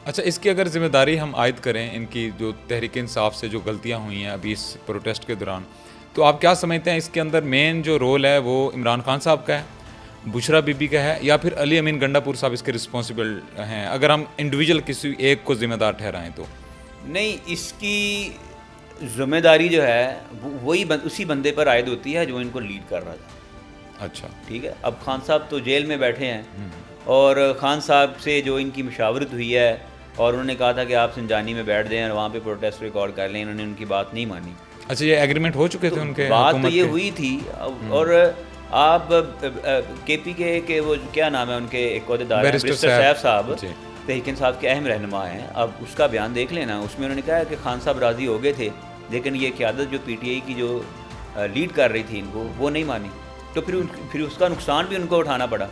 اچھا، اس کی اگر ذمہ داری ہم عائد کریں ان کی جو تحریک انصاف سے جو غلطیاں ہوئی ہیں ابھی اس پروٹیسٹ کے دوران، تو آپ کیا سمجھتے ہیں اس کے اندر مین جو رول ہے وہ عمران خان صاحب کا ہے، بشرا بی بی کا ہے، یا پھر علی امین گنڈا پور صاحب اس کے رسپانسبل ہیں، اگر ہم انڈیویجول کسی ایک کو ذمہ دار ٹھہرائیں تو؟ نہیں، اس کی ذمہ داری جو ہے وہی اسی بندے پر عائد ہوتی ہے جو ان کو لیڈ کر رہا تھا. اچھا. ٹھیک ہے، اب خان صاحب تو جیل میں بیٹھے ہیں، اور خان صاحب سے جو ان کی مشاورت ہوئی ہے اور انہوں نے کہا تھا کہ آپ سنجانی میں بیٹھ دیں اور وہاں پہ پروٹیسٹ ریکارڈ کر لیں، انہوں نے ان کی بات نہیں مانی. اچھا، یہ ایگریمنٹ ہو چکے تھے ان کے بات تو حکومت یہ کے؟ ہوئی تھی. اور آپ کے پی کے وہ کیا نام ہے ان کے ایک عہدیدار ہیں بیرسٹر بیرسٹر صاحب صاحب جی. تحریک انصاف کے اہم رہنما ہیں. اب اس کا بیان دیکھ لینا، اس میں انہوں نے کہا کہ خان صاحب راضی ہو گئے تھے لیکن یہ قیادت جو پی ٹی آئی کی جو لیڈ کر رہی تھی ان کو وہ نہیں مانی، تو پھر اس کا نقصان بھی ان کو اٹھانا پڑا.